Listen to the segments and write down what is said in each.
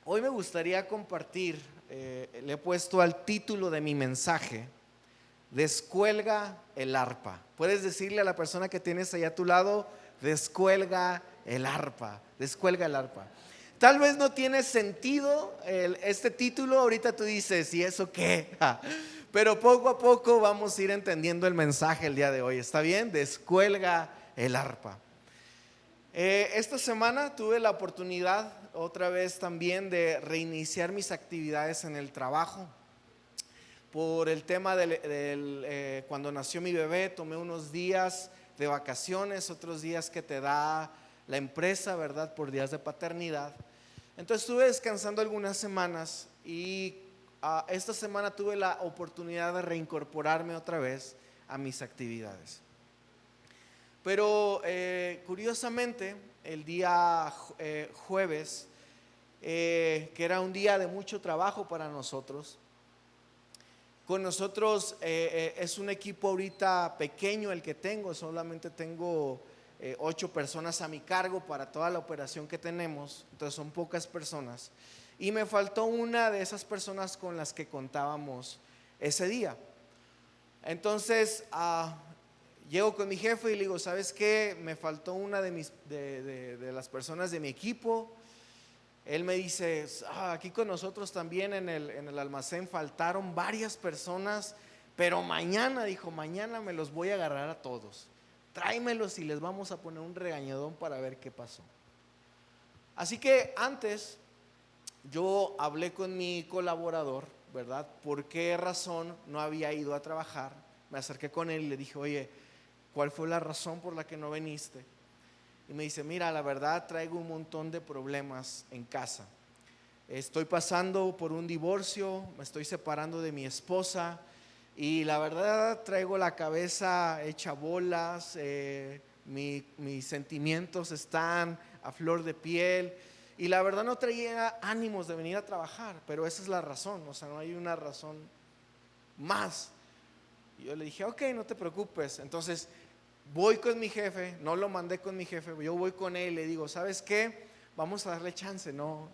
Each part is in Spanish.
Hoy me gustaría compartir, le he puesto al título de mi mensaje, Descuelga el arpa. Puedes decirle a la persona que tienes ahí a tu lado, descuelga el arpa, descuelga el arpa. Tal vez no tiene sentido este título, ahorita tú dices, ¿y eso qué? Pero poco a poco vamos a ir entendiendo el mensaje el día de hoy, ¿está bien? Descuelga el arpa. Esta semana tuve la oportunidad otra vez también de reiniciar mis actividades en el trabajo. Por el tema cuando nació mi bebé, tomé unos días de vacaciones, otros días que te da la empresa, ¿verdad? Por días de paternidad. Entonces estuve descansando algunas semanas y esta semana tuve la oportunidad de reincorporarme otra vez a mis actividades. Pero curiosamente, el día jueves, que era un día de mucho trabajo para nosotros, con nosotros es un equipo ahorita pequeño el que tengo, solamente tengo 8 personas a mi cargo para toda la operación que tenemos, entonces son pocas personas. Y me faltó una de esas personas con las que contábamos ese día. Entonces llego con mi jefe y le digo, ¿sabes qué? Me faltó una de las personas de mi equipo. Él me dice, aquí con nosotros también en el almacén faltaron varias personas, pero mañana, dijo, mañana me los voy a agarrar a todos. Tráemelos y les vamos a poner un regañadón para ver qué pasó. Así que antes yo hablé con mi colaborador, ¿verdad? ¿Por qué razón no había ido a trabajar? Me acerqué con él y le dije, oye, ¿cuál fue la razón por la que no viniste? Y me dice, mira, la verdad traigo un montón de problemas en casa. Estoy pasando por un divorcio, me estoy separando de mi esposa y la verdad traigo la cabeza hecha bolas, mis sentimientos están a flor de piel y la verdad no traía ánimos de venir a trabajar, pero esa es la razón, o sea, no hay una razón más. Y yo le dije, ok, no te preocupes. Entonces voy con mi jefe, no lo mandé con mi jefe, yo voy con él y le digo, ¿sabes qué? Vamos a darle chance, no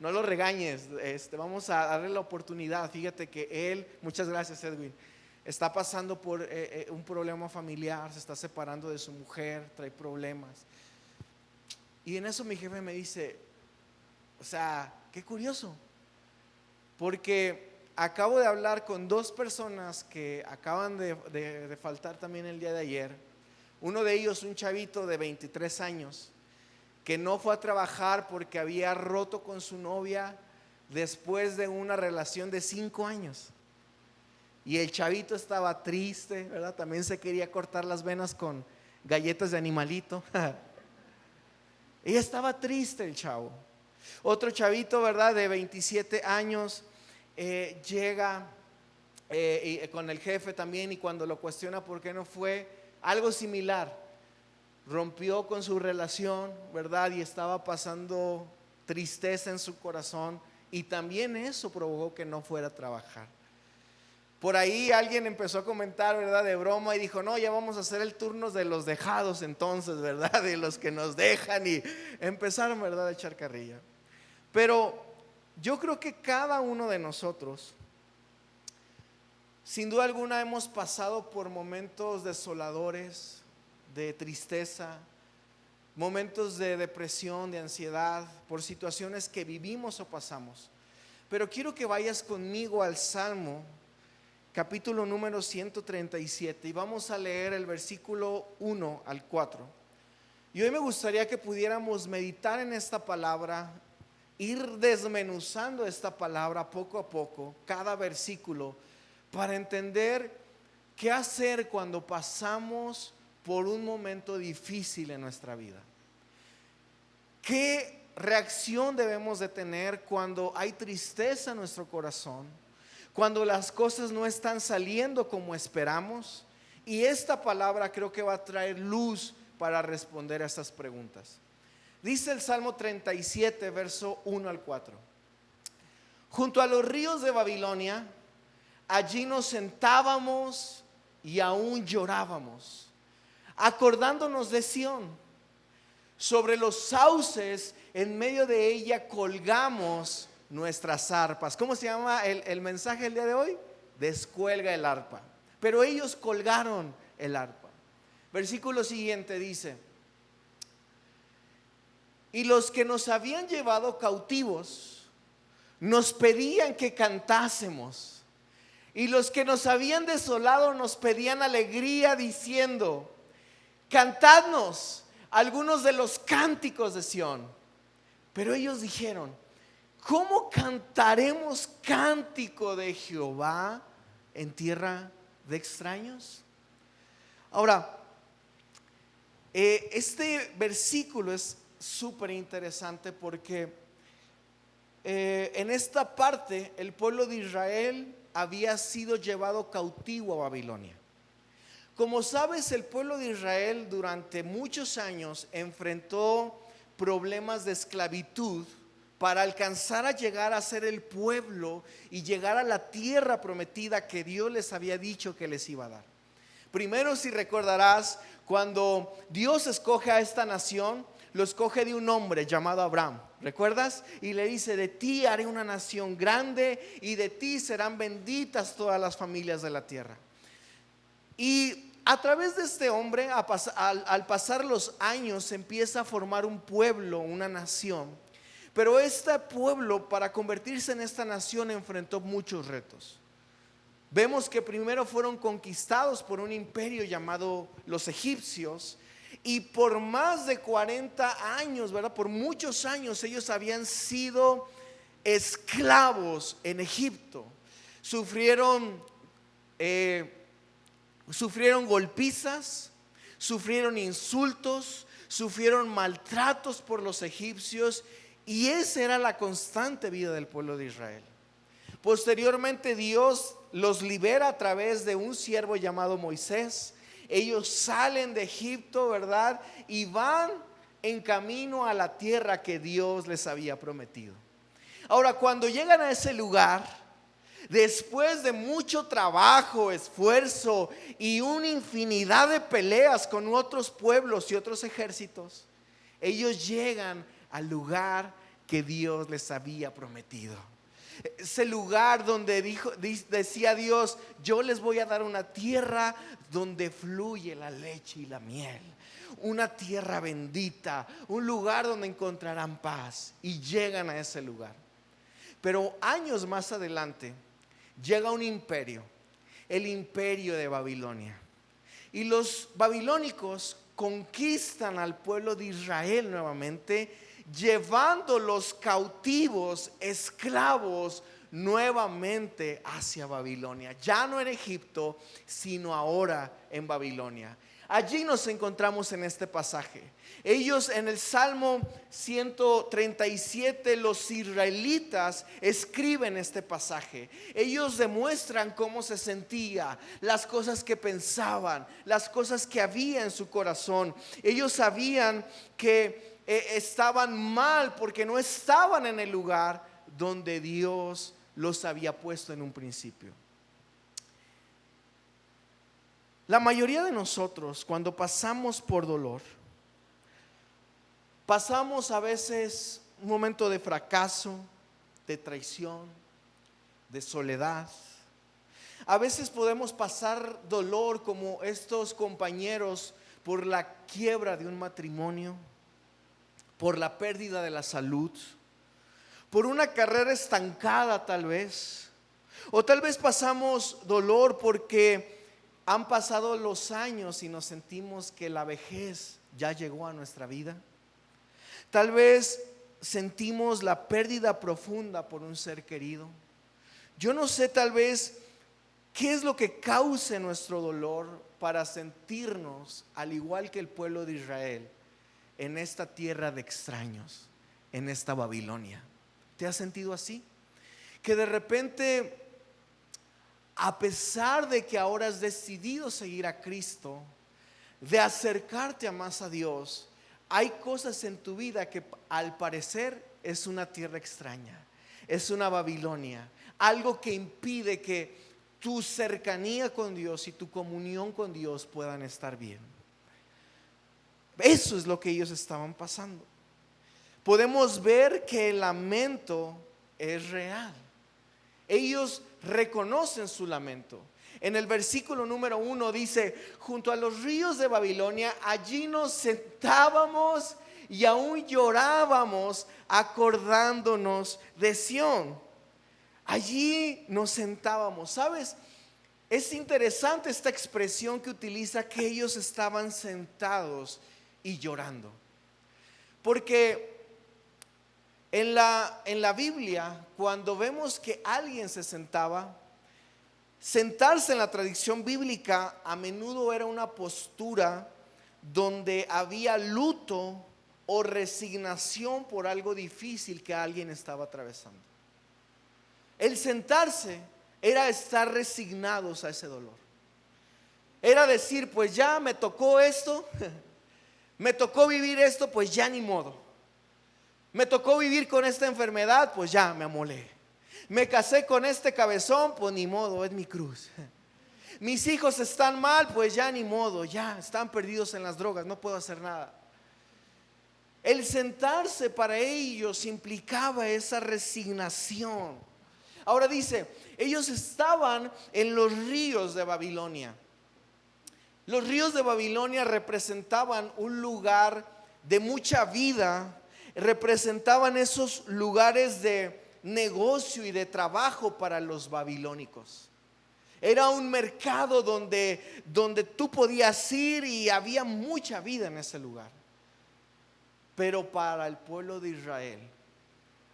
lo regañes, vamos a darle la oportunidad. Fíjate que él, muchas gracias Edwin, está pasando por un problema familiar, se está separando de su mujer, trae problemas. Y en eso mi jefe me dice, o sea, qué curioso, porque acabo de hablar con 2 personas que acaban de faltar también el día de ayer. Uno de ellos, un chavito de 23 años, que no fue a trabajar porque había roto con su novia después de una relación de 5 años. Y el chavito estaba triste, ¿verdad? También se quería cortar las venas con galletas de animalito. Ella estaba triste, el chavo. Otro chavito, ¿verdad? De 27 años, llega con el jefe también y cuando lo cuestiona por qué no fue, algo similar. Rompió con su relación, ¿verdad? Y estaba pasando tristeza en su corazón y también eso provocó que no fuera a trabajar. Por ahí alguien empezó a comentar, ¿verdad? De broma y dijo, no, ya vamos a hacer el turno de los dejados entonces, ¿verdad? De los que nos dejan y empezaron, ¿verdad? A echar carrilla. Pero yo creo que cada uno de nosotros, sin duda alguna, hemos pasado por momentos desoladores, de tristeza, momentos de depresión, de ansiedad, por situaciones que vivimos o pasamos. Pero quiero que vayas conmigo al Salmo, capítulo número 137, y vamos a leer el versículo 1 al 4. Y hoy me gustaría que pudiéramos meditar en esta palabra, ir desmenuzando esta palabra poco a poco, cada versículo, para entender qué hacer cuando pasamos por un momento difícil en nuestra vida. ¿Qué reacción debemos de tener cuando hay tristeza en nuestro corazón? Cuando las cosas no están saliendo como esperamos. Y esta palabra creo que va a traer luz para responder a estas preguntas. Dice el Salmo 37, verso 1 al 4. Junto a los ríos de Babilonia, allí nos sentábamos y aún llorábamos, acordándonos de Sión. Sobre los sauces en medio de ella colgamos nuestras arpas. ¿Cómo se llama el mensaje del día de hoy? Descuelga el arpa. Pero ellos colgaron el arpa. Versículo siguiente dice: y los que nos habían llevado cautivos nos pedían que cantásemos, y los que nos habían desolado nos pedían alegría, diciendo: cantadnos algunos de los cánticos de Sión. Pero ellos dijeron: ¿cómo cantaremos cántico de Jehová en tierra de extraños? Ahora, este versículo es súper interesante porque en esta parte el pueblo de Israel había sido llevado cautivo a Babilonia. Como sabes, el pueblo de Israel durante muchos años enfrentó problemas de esclavitud para alcanzar a llegar a ser el pueblo y llegar a la tierra prometida que Dios les había dicho que les iba a dar. Primero, si recordarás, cuando Dios escoge a esta nación, lo escoge de un hombre llamado Abraham, ¿recuerdas? Y le dice: de ti haré una nación grande y de ti serán benditas todas las familias de la tierra. Y a través de este hombre, al pasar los años, se empieza a formar un pueblo, una nación. Pero este pueblo, para convertirse en esta nación, enfrentó muchos retos. Vemos que primero fueron conquistados por un imperio llamado los egipcios, y por más de 40 años, ¿verdad? Por muchos años ellos habían sido esclavos en Egipto. Sufrieron golpizas, sufrieron insultos, sufrieron maltratos por los egipcios, y esa era la constante vida del pueblo de Israel. Posteriormente Dios los libera a través de un siervo llamado Moisés. Ellos salen de Egipto, ¿verdad? Y van en camino a la tierra que Dios les había prometido. Ahora, cuando llegan a ese lugar, después de mucho trabajo, esfuerzo y una infinidad de peleas con otros pueblos y otros ejércitos, ellos llegan al lugar que Dios les había prometido. Ese lugar donde decía Dios: yo les voy a dar una tierra donde fluye la leche y la miel, una tierra bendita, un lugar donde encontrarán paz. Y llegan a ese lugar. Pero años más adelante llega un imperio, el imperio de Babilonia, y los babilónicos conquistan al pueblo de Israel nuevamente, llevándolos cautivos, esclavos, nuevamente hacia Babilonia. Ya no en Egipto, sino ahora en Babilonia. Allí nos encontramos en este pasaje. Ellos, en el Salmo 137, los israelitas escriben este pasaje. Ellos demuestran cómo se sentía, las cosas que pensaban, las cosas que había en su corazón. Ellos sabían que estaban mal porque no estaban en el lugar donde Dios los había puesto en un principio. La mayoría de nosotros, cuando pasamos por dolor, pasamos a veces un momento de fracaso, de traición, de soledad. A veces podemos pasar dolor como estos compañeros por la quiebra de un matrimonio, por la pérdida de la salud, por una carrera estancada tal vez, o tal vez pasamos dolor porque han pasado los años y nos sentimos que la vejez ya llegó a nuestra vida. Tal vez sentimos la pérdida profunda por un ser querido. Yo no sé tal vez qué es lo que cause nuestro dolor para sentirnos al igual que el pueblo de Israel en esta tierra de extraños, en esta Babilonia. ¿Te has sentido así? Que de repente, a pesar de que ahora has decidido seguir a Cristo, de acercarte más a Dios, hay cosas en tu vida que al parecer es una tierra extraña, es una Babilonia, algo que impide que tu cercanía con Dios y tu comunión con Dios puedan estar bien. Eso es lo que ellos estaban pasando. podemos ver que el lamento es real. Ellos reconocen su lamento. En el versículo número 1 dice: junto a los ríos de Babilonia, allí nos sentábamos y aún llorábamos acordándonos de Sión. Allí nos sentábamos. ¿Sabes? Es interesante esta expresión que utiliza, que ellos estaban sentados y llorando. Porque en la Biblia, cuando vemos que alguien se sentaba, sentarse en la tradición bíblica a menudo era una postura donde había luto o resignación por algo difícil que alguien estaba atravesando. El sentarse era estar resignados a ese dolor. Era decir, pues ya me tocó esto, me tocó vivir esto, pues ya ni modo. Me tocó vivir con esta enfermedad, pues ya me amolé. Me casé con este cabezón, pues ni modo, es mi cruz. Mis hijos están mal, pues ya ni modo, ya están perdidos en las drogas, no puedo hacer nada. El sentarse para ellos implicaba esa resignación. Ahora dice, ellos estaban en los ríos de Babilonia. Los ríos de Babilonia representaban un lugar de mucha vida, representaban esos lugares de negocio y de trabajo para los babilónicos. Era un mercado donde tú podías ir y había mucha vida en ese lugar. Pero para el pueblo de Israel,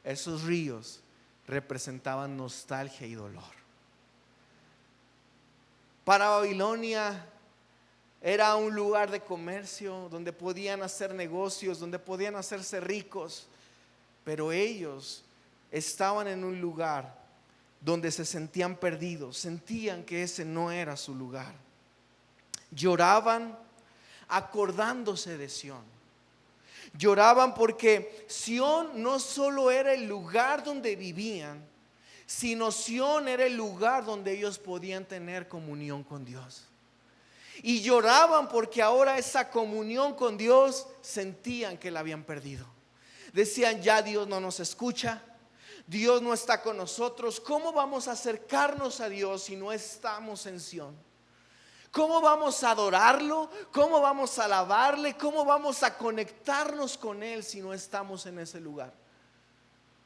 esos ríos representaban nostalgia y dolor. Para Babilonia era un lugar de comercio donde podían hacer negocios, donde podían hacerse ricos, pero ellos estaban en un lugar donde se sentían perdidos, sentían que ese no era su lugar. Lloraban acordándose de Sión. Lloraban porque Sión no solo era el lugar donde vivían, sino Sión era el lugar donde ellos podían tener comunión con Dios. Y lloraban porque ahora esa comunión con Dios sentían que la habían perdido. Decían, ya Dios no nos escucha, Dios no está con nosotros. ¿Cómo vamos a acercarnos a Dios si no estamos en Sión? ¿Cómo vamos a adorarlo? ¿Cómo vamos a alabarle? ¿Cómo vamos a conectarnos con Él si no estamos en ese lugar?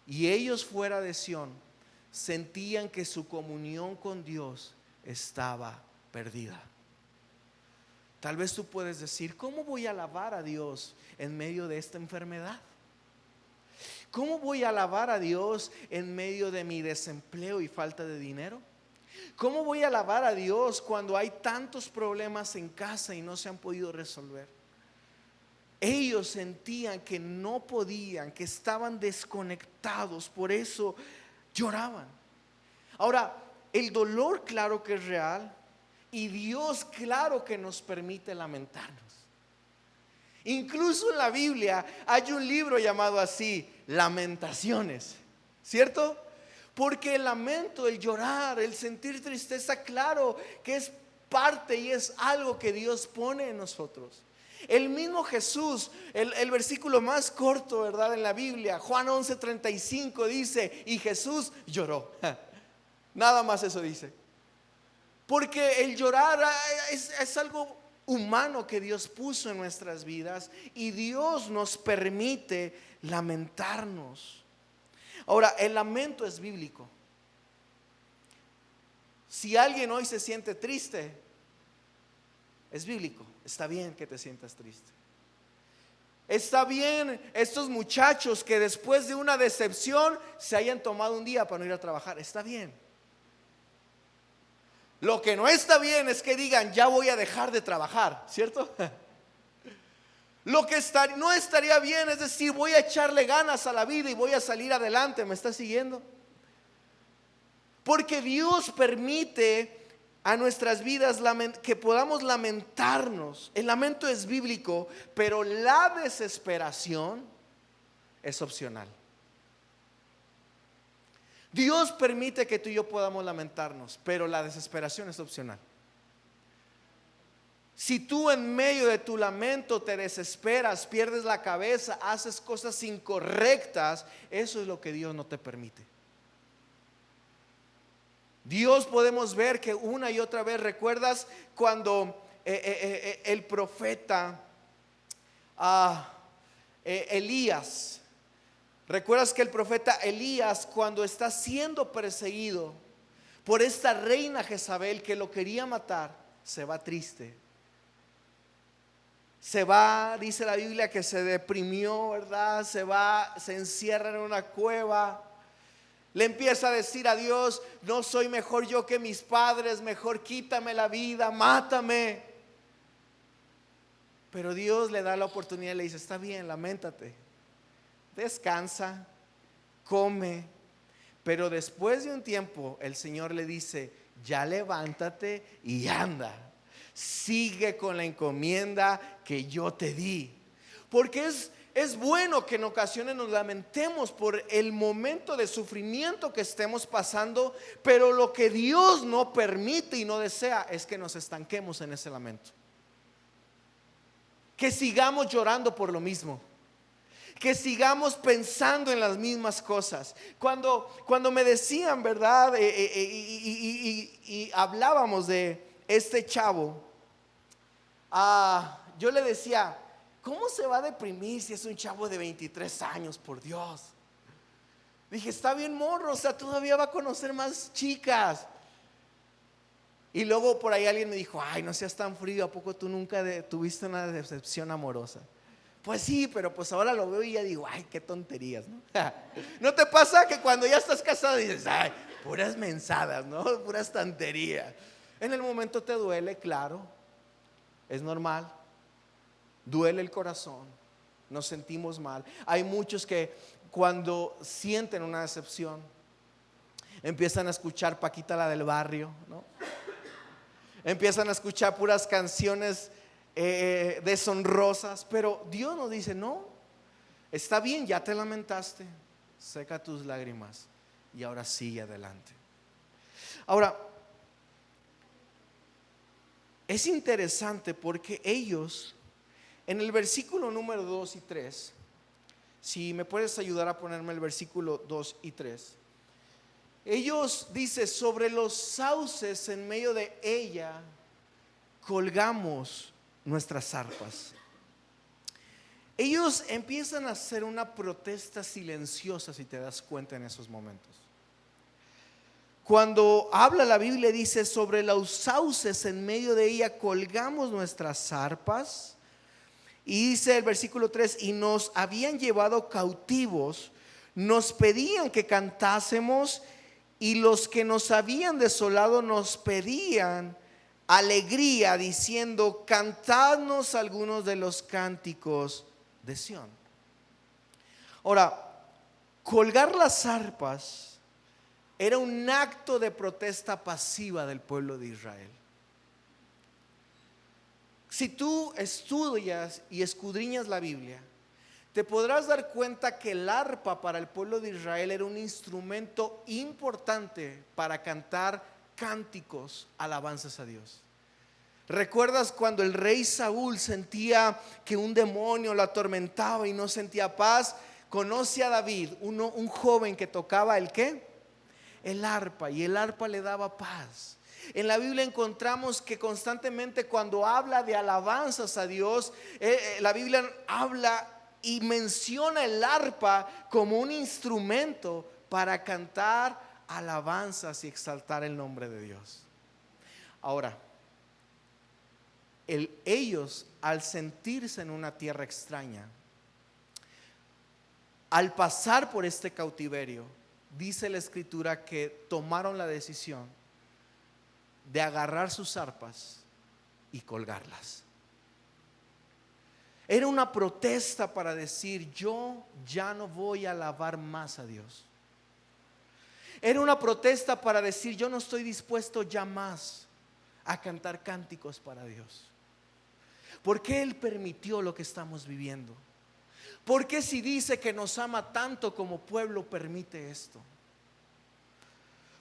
Y ellos fuera de Sión sentían que su comunión con Dios estaba perdida. Tal vez tú puedes decir, ¿cómo voy a alabar a Dios en medio de esta enfermedad? ¿Cómo voy a alabar a Dios en medio de mi desempleo y falta de dinero? ¿Cómo voy a alabar a Dios cuando hay tantos problemas en casa y no se han podido resolver? Ellos sentían que no podían, que estaban desconectados, por eso lloraban. Ahora, el dolor claro que es real, y Dios claro que nos permite lamentarnos. Incluso en la Biblia hay un libro llamado así, Lamentaciones, ¿cierto? Porque el lamento, el llorar, el sentir tristeza, claro que es parte y es algo que Dios pone en nosotros. El mismo Jesús, el versículo más corto, ¿verdad? En la Biblia, Juan 11:35 dice, y Jesús lloró. Nada más eso dice. Porque el llorar es algo humano que Dios puso en nuestras vidas y Dios nos permite lamentarnos. Ahora, el lamento es bíblico. Si alguien hoy se siente triste, es bíblico. Está bien que te sientas triste. Está bien estos muchachos que después de una decepción se hayan tomado un día para no ir a trabajar. Está bien. Lo que no está bien es que digan, ya voy a dejar de trabajar, ¿cierto? Lo que no estaría bien es decir, voy a echarle ganas a la vida y voy a salir adelante. ¿Me está siguiendo? Porque Dios permite a nuestras vidas que podamos lamentarnos. El lamento es bíblico, pero la desesperación es opcional. Dios permite que tú y yo podamos lamentarnos, pero la desesperación es opcional. Si tú en medio de tu lamento te desesperas, pierdes la cabeza, haces cosas incorrectas, eso es lo que Dios no te permite. Dios, podemos ver que una y otra vez, ¿recuerdas cuando el profeta Elías? ¿Recuerdas que el profeta Elías, cuando está siendo perseguido por esta reina Jezabel que lo quería matar, se va triste? Se va, dice la Biblia, que se deprimió, ¿verdad? Se va, se encierra en una cueva. Le empieza a decir a Dios: no soy mejor yo que mis padres, mejor quítame la vida, mátame. Pero Dios le da la oportunidad y le dice: está bien, lamentate, descansa, come. Pero después de un tiempo el Señor le dice: ya levántate y anda, sigue con la encomienda que yo te di. Porque es bueno que en ocasiones nos lamentemos por el momento de sufrimiento que estemos pasando, pero lo que Dios no permite y no desea es que nos estanquemos en ese lamento, que sigamos llorando por lo mismo, que sigamos pensando en las mismas cosas. Cuando me decían, ¿verdad? Y hablábamos de este chavo, yo le decía: ¿cómo se va a deprimir si es un chavo de 23 años, por Dios? Dije: está bien morro, o sea, todavía va a conocer más chicas. Y luego por ahí alguien me dijo: ay, no seas tan frío, ¿a poco tú nunca tuviste una decepción amorosa? Pues sí, pero pues ahora lo veo y ya digo: ay, qué tonterías, ¿no? ¿No te pasa que cuando ya estás casado dices: ay, puras mensadas, ¿no? Puras tonterías? En el momento te duele, claro, es normal. Duele el corazón, nos sentimos mal. Hay muchos que cuando sienten una decepción empiezan a escuchar Paquita la del barrio, ¿no? Empiezan a escuchar puras canciones deshonrosas. Pero Dios nos dice: no, está bien, ya te lamentaste, seca tus lágrimas y ahora sigue adelante. Ahora, es interesante porque ellos, en el versículo número 2 y 3, si me puedes ayudar a ponerme el versículo 2 y 3, ellos dicen: sobre los sauces en medio de ella colgamos nuestras arpas. Ellos empiezan a hacer una protesta silenciosa, si te das cuenta, en esos momentos. Cuando habla la Biblia, dice: sobre los sauces en medio de ella colgamos nuestras arpas. Y dice el versículo 3: y nos habían llevado cautivos, nos pedían que cantásemos, y los que nos habían desolado nos pedían alegría, diciendo: cantadnos algunos de los cánticos de Sión. Ahora, colgar las arpas era un acto de protesta pasiva del pueblo de Israel. Si tú estudias y escudriñas la Biblia, te podrás dar cuenta que el arpa para el pueblo de Israel era un instrumento importante para cantar cánticos, alabanzas a Dios. ¿Recuerdas cuando el rey Saúl sentía que un demonio lo atormentaba y no sentía paz? Conoce a David, un joven que tocaba ¿el qué? El arpa, y el arpa le daba paz. En la Biblia encontramos que constantemente cuando habla de alabanzas a Dios, la Biblia habla y menciona el arpa como un instrumento para cantar alabanzas y exaltar el nombre de Dios. Ahora, ellos, al sentirse en una tierra extraña, al pasar por este cautiverio, dice la Escritura que tomaron la decisión de agarrar sus arpas y colgarlas. Era una protesta para decir: yo ya no voy a alabar más a Dios. Era una protesta para decir: yo no estoy dispuesto ya más a cantar cánticos para Dios. ¿Por qué Él permitió lo que estamos viviendo? ¿Por qué, si dice que nos ama tanto como pueblo, permite esto?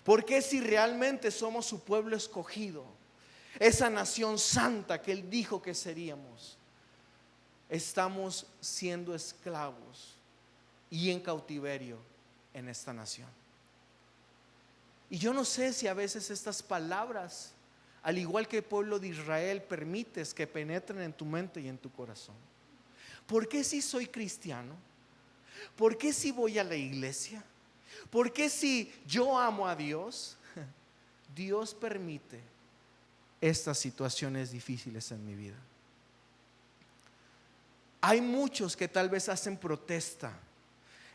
¿Por qué, si realmente somos su pueblo escogido, esa nación santa que Él dijo que seríamos, estamos siendo esclavos y en cautiverio en esta nación. Y yo no sé si a veces estas palabras, al igual que el pueblo de Israel, permites que penetren en tu mente y en tu corazón. ¿Por qué si soy cristiano? ¿Por qué si voy a la iglesia? ¿Por qué si yo amo a Dios? Dios permite estas situaciones difíciles en mi vida. Hay muchos que tal vez hacen protesta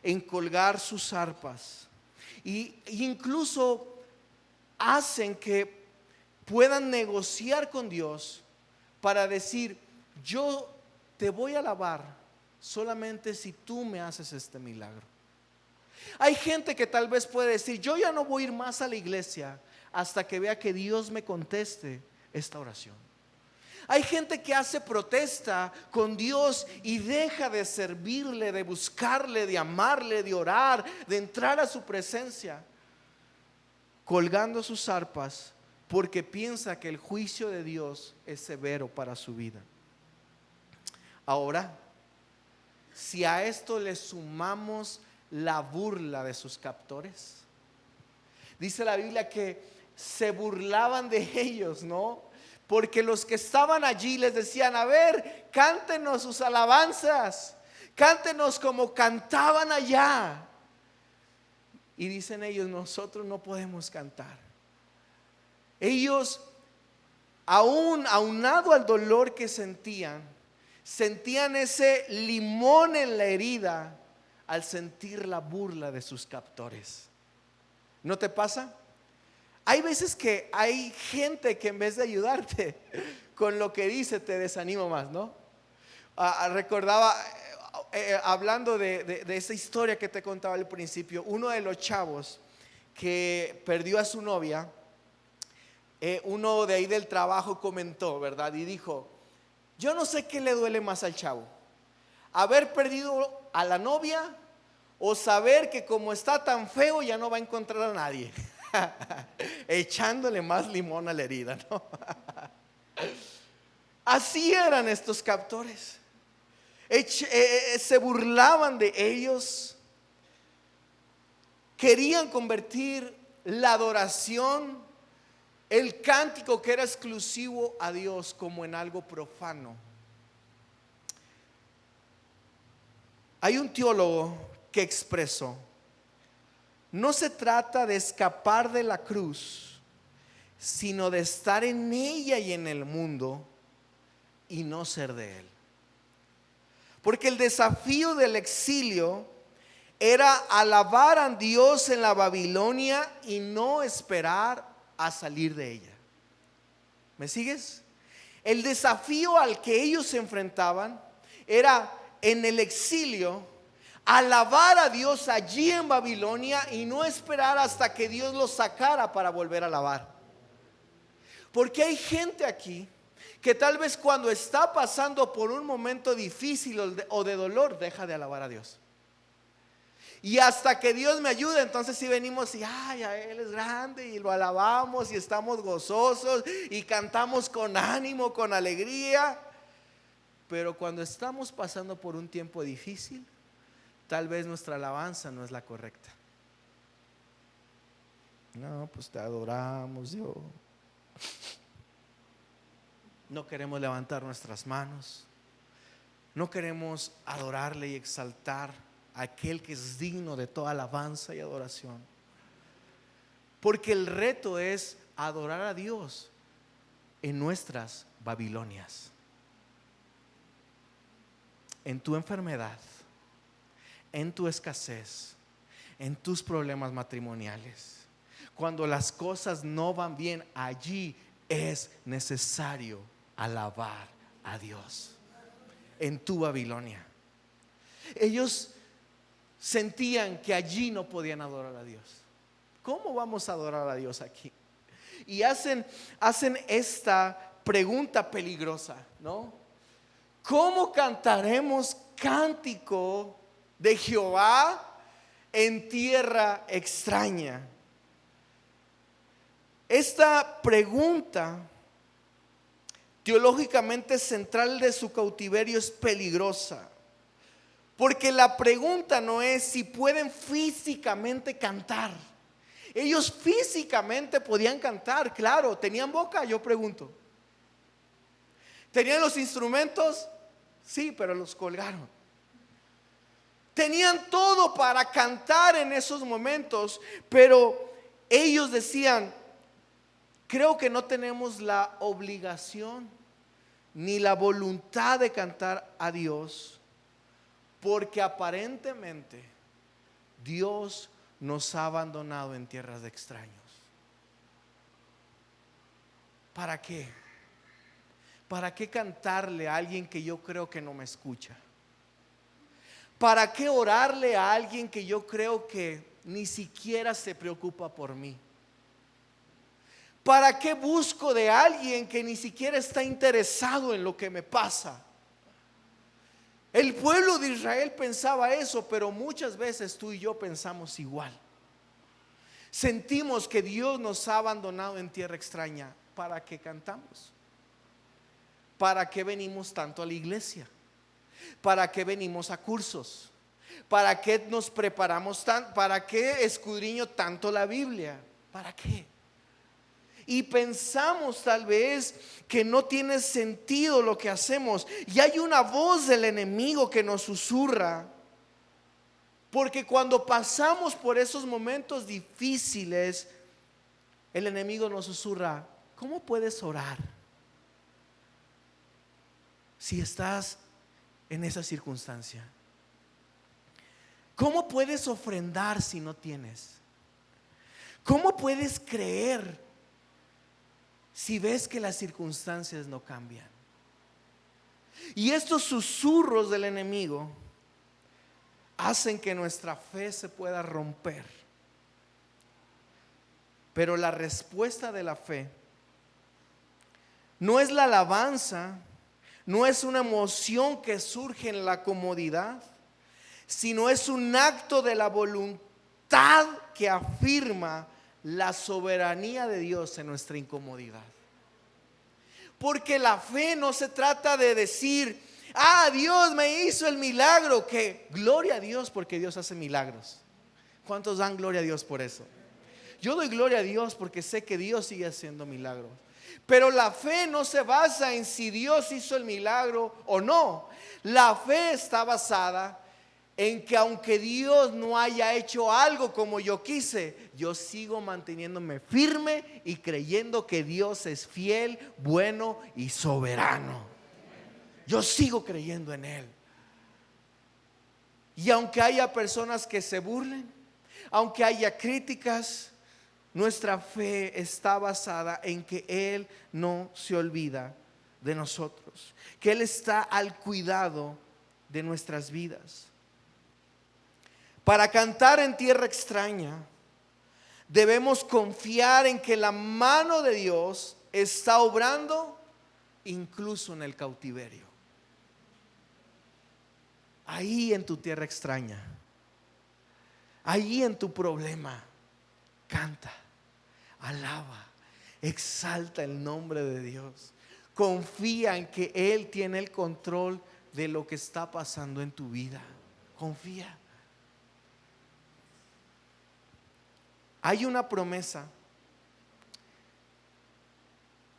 en colgar sus arpas e incluso hacen que puedan negociar con Dios para decir: yo te voy a alabar solamente si tú me haces este milagro. Hay gente que tal vez puede decir: yo ya no voy a ir más a la iglesia hasta que vea que Dios me conteste esta oración. Hay gente que hace protesta con Dios y deja de servirle, de buscarle, de amarle, de orar, de entrar a su presencia, colgando sus arpas, porque piensa que el juicio de Dios es severo para su vida. Ahora, si a esto le sumamos la burla de sus captores, dice la Biblia que se burlaban de ellos, ¿no? Porque los que estaban allí les decían: a ver, cántenos sus alabanzas, cántenos como cantaban allá. Y dicen ellos: nosotros no podemos cantar. Ellos, aunado al dolor que sentían ese limón en la herida al sentir la burla de sus captores. ¿No te pasa? Hay veces que hay gente que en vez de ayudarte con lo que dice, te desanima más, ¿no? Recordaba, hablando de esa historia que te contaba al principio, uno de los chavos que perdió a su novia, uno de ahí del trabajo comentó, ¿verdad? Y dijo: yo no sé qué le duele más al chavo, haber perdido a la novia o saber que como está tan feo ya no va a encontrar a nadie. Echándole más limón a la herida, ¿no? Así eran estos captores. Se burlaban de ellos. Querían convertir la adoración, el cántico que era exclusivo a Dios, como en algo profano. Hay un teólogo que expresó: no se trata de escapar de la cruz, sino de estar en ella y en el mundo y no ser de él. Porque el desafío del exilio era alabar a Dios en la Babilonia y no esperar a salir de ella. ¿Me sigues? El desafío al que ellos se enfrentaban era, en el exilio, alabar a Dios allí en Babilonia y no esperar hasta que Dios los sacara para volver a alabar. Porque hay gente aquí que tal vez cuando está pasando por un momento difícil o de dolor, deja de alabar a Dios. Y hasta que Dios me ayude, entonces sí venimos y ay, a Él es grande, y lo alabamos y estamos gozosos y cantamos con ánimo, con alegría. Pero cuando estamos pasando por un tiempo difícil, tal vez nuestra alabanza no es la correcta. No, pues te adoramos, Dios. No queremos levantar nuestras manos. No queremos adorarle y exaltar a aquel que es digno de toda alabanza y adoración. Porque el reto es adorar a Dios en nuestras Babilonias. En tu enfermedad, en tu escasez, en tus problemas matrimoniales. Cuando las cosas no van bien, allí es necesario alabar a Dios. En tu Babilonia. Ellos sentían que allí no podían adorar a Dios. ¿Cómo vamos a adorar a Dios aquí? Y hacen esta pregunta peligrosa, ¿no? ¿Cómo cantaremos cántico de Jehová en tierra extraña? Esta pregunta teológicamente central de su cautiverio es peligrosa. Porque la pregunta no es si pueden físicamente cantar. Ellos físicamente podían cantar, claro. ¿Tenían boca? Yo pregunto. ¿Tenían los instrumentos? Sí, pero los colgaron. Tenían todo para cantar en esos momentos, pero ellos decían: creo que no tenemos la obligación ni la voluntad de cantar a Dios, porque aparentemente Dios nos ha abandonado en tierras de extraños. ¿Para qué? ¿Para qué cantarle a alguien que yo creo que no me escucha? ¿Para qué orarle a alguien que yo creo que ni siquiera se preocupa por mí? ¿Para qué busco de alguien que ni siquiera está interesado en lo que me pasa? El pueblo de Israel pensaba eso, pero muchas veces tú y yo pensamos igual. Sentimos que Dios nos ha abandonado en tierra extraña. ¿Para qué cantamos? ¿Para qué venimos tanto a la iglesia? ¿Para qué venimos a cursos? ¿Para qué nos preparamos tanto? ¿Para qué escudriño tanto la Biblia? ¿Para qué? Y pensamos tal vez que no tiene sentido lo que hacemos. Y hay una voz del enemigo que nos susurra. Porque cuando pasamos por esos momentos difíciles, el enemigo nos susurra: ¿cómo puedes orar si estás en esa circunstancia? ¿Cómo puedes ofrendar si no tienes? ¿Cómo puedes creer si ves que las circunstancias no cambian? Y estos susurros del enemigo hacen que nuestra fe se pueda romper. Pero la respuesta de la fe no es la alabanza, no es una emoción que surge en la comodidad, sino es un acto de la voluntad que afirma la soberanía de Dios en nuestra incomodidad. Porque la fe no se trata de decir: ah, Dios me hizo el milagro. Que gloria a Dios porque Dios hace milagros. ¿Cuántos dan gloria a Dios por eso? Yo doy gloria a Dios porque sé que Dios sigue haciendo milagros. Pero la fe no se basa en si Dios hizo el milagro o no. La fe está basada en que aunque Dios no haya hecho algo como yo quise, yo sigo manteniéndome firme y creyendo que Dios es fiel, bueno y soberano. Yo sigo creyendo en Él. Y aunque haya personas que se burlen, aunque haya críticas, nuestra fe está basada en que Él no se olvida de nosotros, que Él está al cuidado de nuestras vidas. Para cantar en tierra extraña, debemos confiar en que la mano de Dios está obrando incluso en el cautiverio. Ahí en tu tierra extraña, ahí en tu problema, canta, alaba, exalta el nombre de Dios. Confía en que Él tiene el control de lo que está pasando en tu vida. Confía. Hay una promesa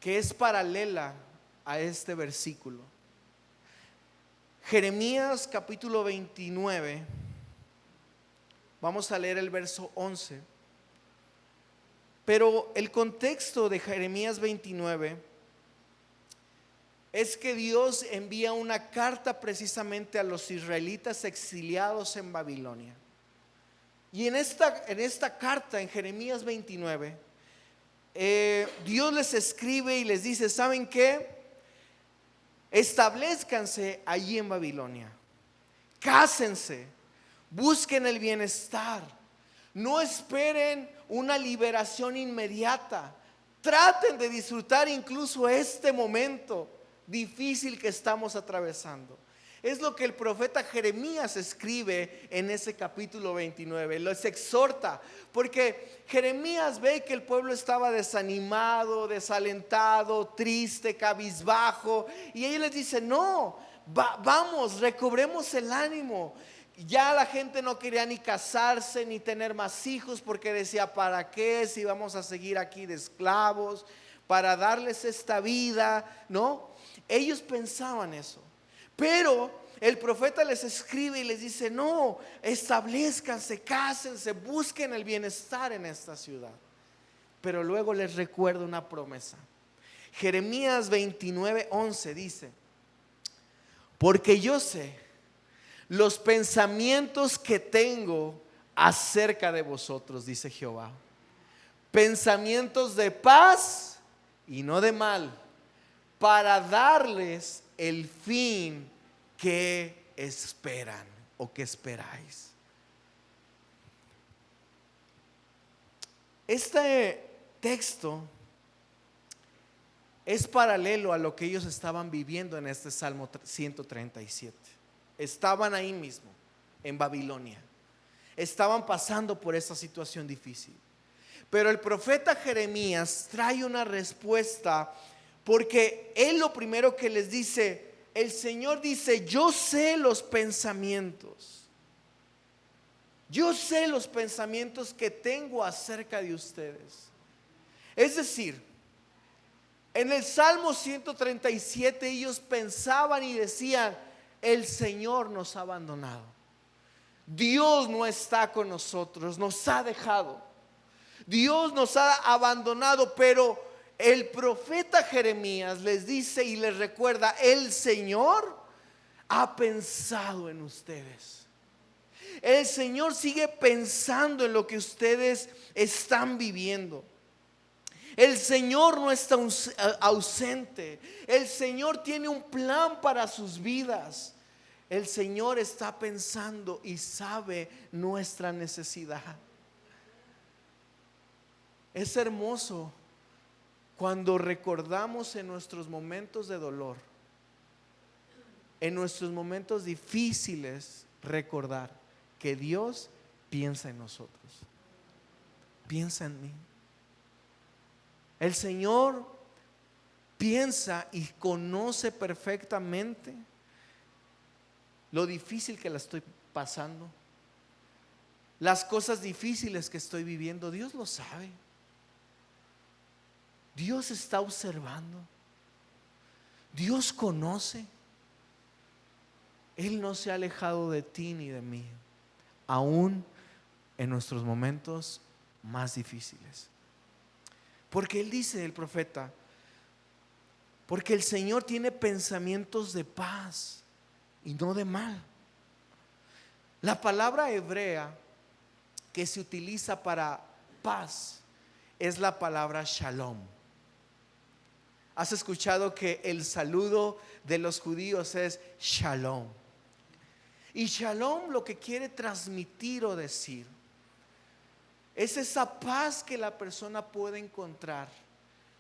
que es paralela a este versículo. Jeremías capítulo 29. Vamos a leer el verso 11. Pero el contexto de Jeremías 29 es que Dios envía una carta precisamente a los israelitas exiliados en Babilonia. Y en esta carta, en Jeremías 29, Dios les escribe y les dice: ¿saben qué? Establezcanse allí en Babilonia, cásense, busquen el bienestar, no esperen una liberación inmediata, traten de disfrutar incluso este momento difícil que estamos atravesando. Es lo que el profeta Jeremías escribe en ese capítulo 29. Los exhorta, porque Jeremías ve que el pueblo estaba desanimado, desalentado, triste, cabizbajo, y él les dice: no, vamos, recobremos el ánimo. Ya la gente no quería ni casarse ni tener más hijos, porque decía: ¿para qué si vamos a seguir aquí de esclavos? Para darles esta vida, ¿no? Ellos pensaban eso. Pero el profeta les escribe y les dice: no, establezcanse, cásense, busquen el bienestar en esta ciudad. Pero luego les recuerda una promesa. Jeremías 29:11 dice: porque yo sé los pensamientos que tengo acerca de vosotros, dice Jehová, pensamientos de paz y no de mal, para darles el fin que esperan o que esperáis. Este texto es paralelo a lo que ellos estaban viviendo en este Salmo 137. Estaban ahí mismo, en Babilonia. Estaban pasando por esa situación difícil. Pero el profeta Jeremías trae una respuesta, porque él lo primero que les dice, el Señor dice: yo sé los pensamientos. Yo sé los pensamientos que tengo acerca de ustedes. Es decir, en el Salmo 137 ellos pensaban y decían: el Señor nos ha abandonado. Dios no está con nosotros, nos ha dejado. Dios nos ha abandonado. Pero el profeta Jeremías les dice y les recuerda: el Señor ha pensado en ustedes. El Señor sigue pensando en lo que ustedes están viviendo. El Señor no está ausente. El Señor tiene un plan para sus vidas. El Señor está pensando y sabe nuestra necesidad. Es hermoso cuando recordamos en nuestros momentos de dolor, en nuestros momentos difíciles, recordar que Dios piensa en nosotros, piensa en mí. El Señor piensa y conoce perfectamente lo difícil que la estoy pasando, las cosas difíciles que estoy viviendo. Dios lo sabe. Dios está observando. Dios conoce. Él no se ha alejado de ti ni de mí, aún en nuestros momentos más difíciles. Porque Él dice, el profeta: porque el Señor tiene pensamientos de paz y no de mal. La palabra hebrea que se utiliza para paz es la palabra shalom. ¿Has escuchado que el saludo de los judíos es shalom? Y shalom lo que quiere transmitir o decir es esa paz que la persona puede encontrar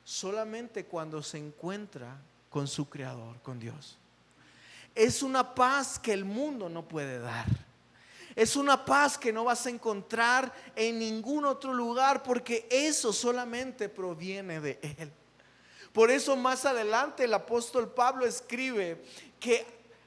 solamente cuando se encuentra con su Creador, con Dios. Es una paz que el mundo no puede dar. Es una paz que no vas a encontrar en ningún otro lugar, porque eso solamente proviene de Él. Por eso más adelante el apóstol Pablo escribe que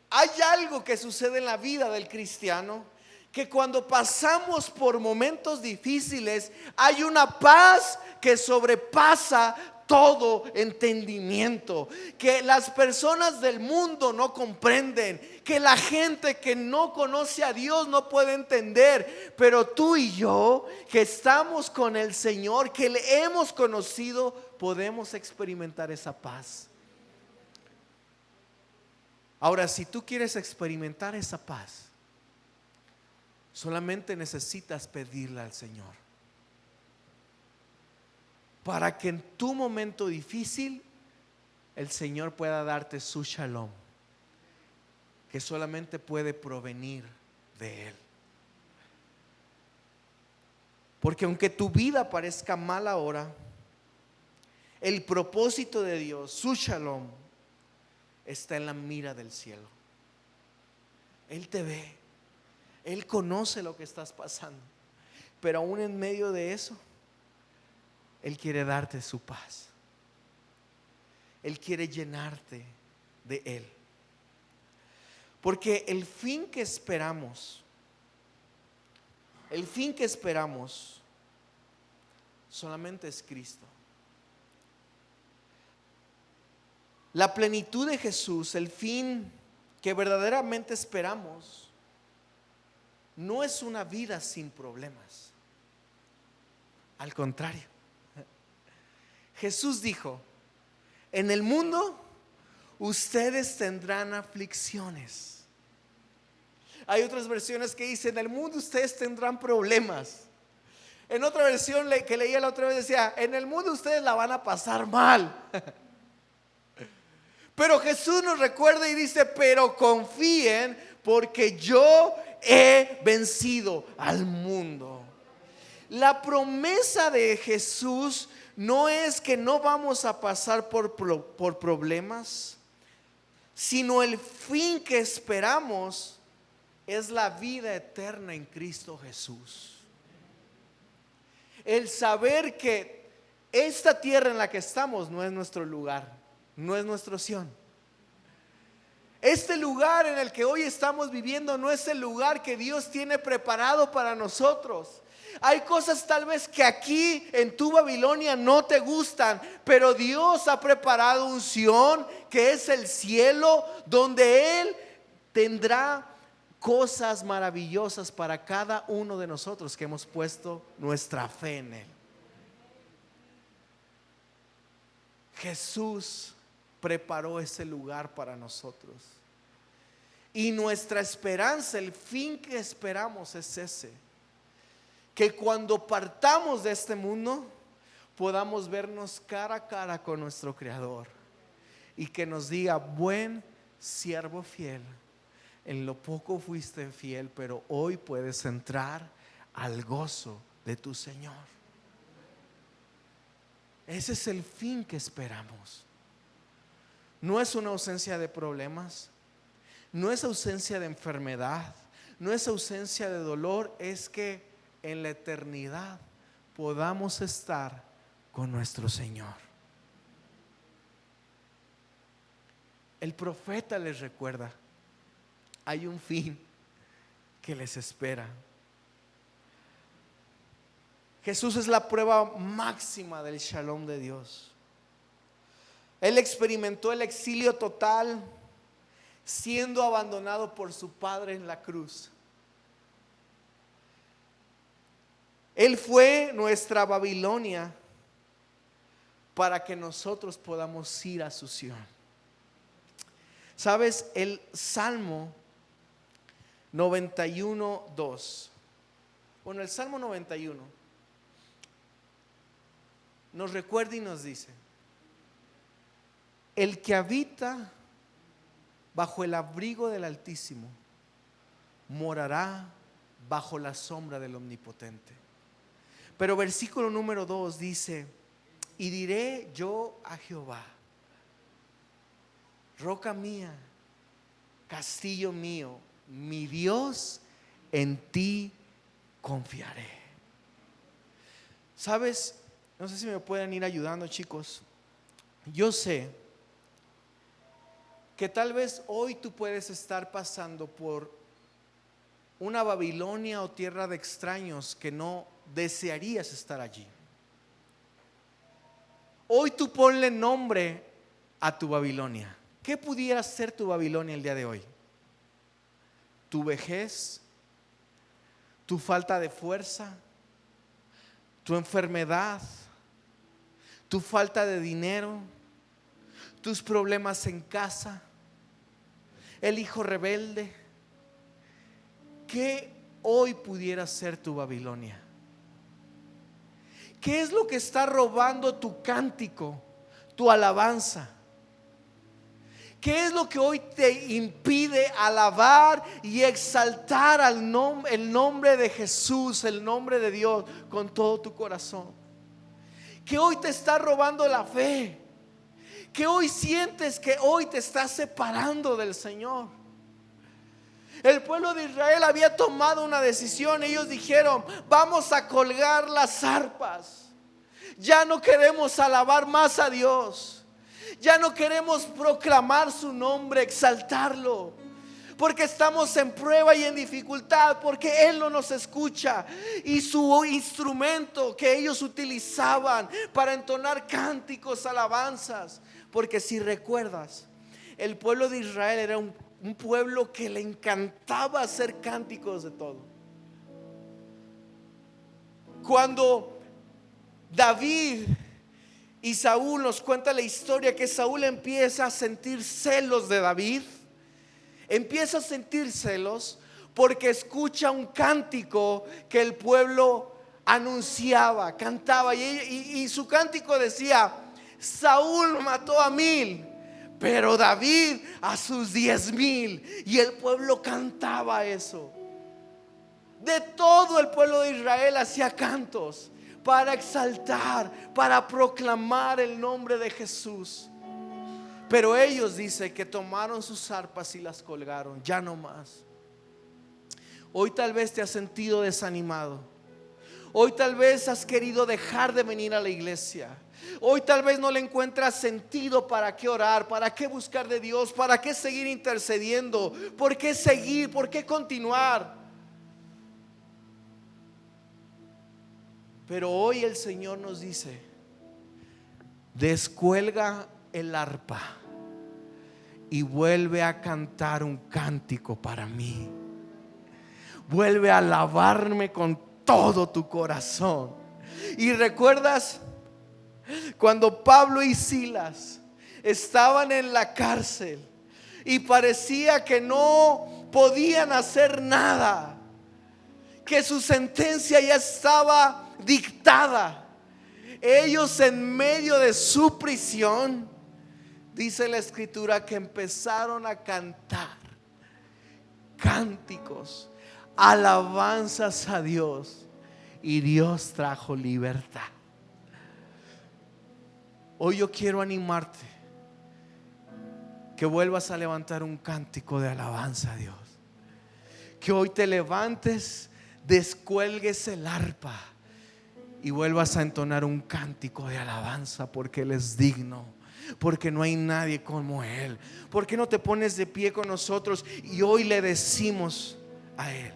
hay algo que sucede en la vida del cristiano, que cuando pasamos por momentos difíciles hay una paz que sobrepasa todo entendimiento, que las personas del mundo no comprenden, que la gente que no conoce a Dios no puede entender. Pero tú y yo, que estamos con el Señor, que le hemos conocido, podemos experimentar esa paz. Ahora, si tú quieres experimentar esa paz, solamente necesitas pedirle al Señor, para que en tu momento difícil el Señor pueda darte su shalom, que solamente puede provenir de Él. Porque aunque tu vida parezca mal ahora, el propósito de Dios, su shalom, está en la mira del cielo. Él te ve, Él conoce lo que estás pasando, pero aún en medio de eso, Él quiere darte su paz. Él quiere llenarte de Él. Porque el fin que esperamos solamente es Cristo. La plenitud de Jesús, el fin que verdaderamente esperamos, no es una vida sin problemas. Al contrario, Jesús dijo: en el mundo ustedes tendrán aflicciones. Hay otras versiones que dicen: en el mundo ustedes tendrán problemas. En otra versión que leía la otra vez decía: en el mundo ustedes la van a pasar mal. Pero Jesús nos recuerda y dice: pero confíen, porque yo he vencido al mundo. La promesa de Jesús no es que no vamos a pasar por problemas, sino el fin que esperamos es la vida eterna en Cristo Jesús. El saber que esta tierra en la que estamos no es nuestro lugar, no es nuestro Sión. Este lugar en el que hoy estamos viviendo no es el lugar que Dios tiene preparado para nosotros. Hay cosas tal vez que aquí en tu Babilonia no te gustan, pero Dios ha preparado un Sión que es el cielo, donde Él tendrá cosas maravillosas para cada uno de nosotros que hemos puesto nuestra fe en Él. Jesús preparó ese lugar para nosotros. Y nuestra esperanza, el fin que esperamos es ese: que cuando partamos de este mundo podamos vernos cara a cara con nuestro Creador y que nos diga: buen siervo fiel, en lo poco fuiste fiel, pero hoy puedes entrar al gozo de tu Señor. Ese es el fin que esperamos. No es una ausencia de problemas, no es ausencia de enfermedad, no es ausencia de dolor, es que en la eternidad podamos estar con nuestro Señor. El profeta les recuerda: hay un fin que les espera. Jesús es la prueba máxima del shalom de Dios. Él experimentó el exilio total, siendo abandonado por su Padre en la cruz. Él fue nuestra Babilonia para que nosotros podamos ir a su Sión. ¿Sabes? El Salmo 91:2. Bueno, el Salmo 91 nos recuerda y nos dice: el que habita bajo el abrigo del Altísimo morará bajo la sombra del Omnipotente. Pero versículo número 2 dice: y diré yo a Jehová, roca mía, castillo mío, mi Dios, en ti confiaré. ¿Sabes? No sé si me pueden ir ayudando, chicos. Yo sé que tal vez hoy tú puedes estar pasando por una Babilonia o tierra de extraños que no desearías estar allí. Hoy tú ponle nombre a tu Babilonia. ¿Qué pudiera ser tu Babilonia el día de hoy? Tu vejez, tu falta de fuerza, tu enfermedad, tu falta de dinero, tus problemas en casa, el hijo rebelde. ¿Qué hoy pudiera ser tu Babilonia? ¿Qué es lo que está robando tu cántico, tu alabanza? ¿Qué es lo que hoy te impide alabar y exaltar el nombre de Jesús, el nombre de Dios con todo tu corazón? ¿Qué hoy te está robando la fe? ¿Qué hoy sientes que hoy te está separando del Señor? El pueblo de Israel había tomado una decisión. Ellos dijeron: vamos a colgar las arpas. Ya no queremos alabar más a Dios. Ya no queremos proclamar su nombre, exaltarlo, porque estamos en prueba y en dificultad, porque Él no nos escucha. Y su instrumento que ellos utilizaban para entonar cánticos, alabanzas, porque si recuerdas, el pueblo de Israel era un pueblo que le encantaba hacer cánticos de todo. Cuando David y Saúl, nos cuenta la historia que Saúl empieza a sentir celos de David. Empieza a sentir celos porque escucha un cántico que el pueblo anunciaba, cantaba, y su cántico decía: Saúl mató a 1000, pero David a sus 10,000. Y el pueblo cantaba eso. De todo el pueblo de Israel hacía cantos para exaltar, para proclamar el nombre de Jesús. Pero ellos, dice, que tomaron sus arpas y las colgaron. Ya no más. Hoy tal vez te has sentido desanimado. Hoy tal vez has querido dejar de venir a la iglesia. Hoy tal vez no le encuentras sentido. ¿Para qué orar? ¿Para qué buscar de Dios? ¿Para qué seguir intercediendo? ¿Por qué seguir? ¿Por qué continuar? Pero hoy el Señor nos dice: descuelga el arpa y vuelve a cantar un cántico para mí. Vuelve a alabarme con todo tu corazón. Y recuerdas cuando Pablo y Silas estaban en la cárcel y parecía que no podían hacer nada, que su sentencia ya estaba dictada. Ellos, en medio de su prisión, dice la escritura que empezaron a cantar cánticos, alabanzas a Dios, y Dios trajo libertad. Hoy yo quiero animarte que vuelvas a levantar un cántico de alabanza a Dios. Que hoy te levantes, descuelgues el arpa y vuelvas a entonar un cántico de alabanza, porque Él es digno, porque no hay nadie como Él. ¿Por qué no te pones de pie con nosotros y hoy le decimos a Él?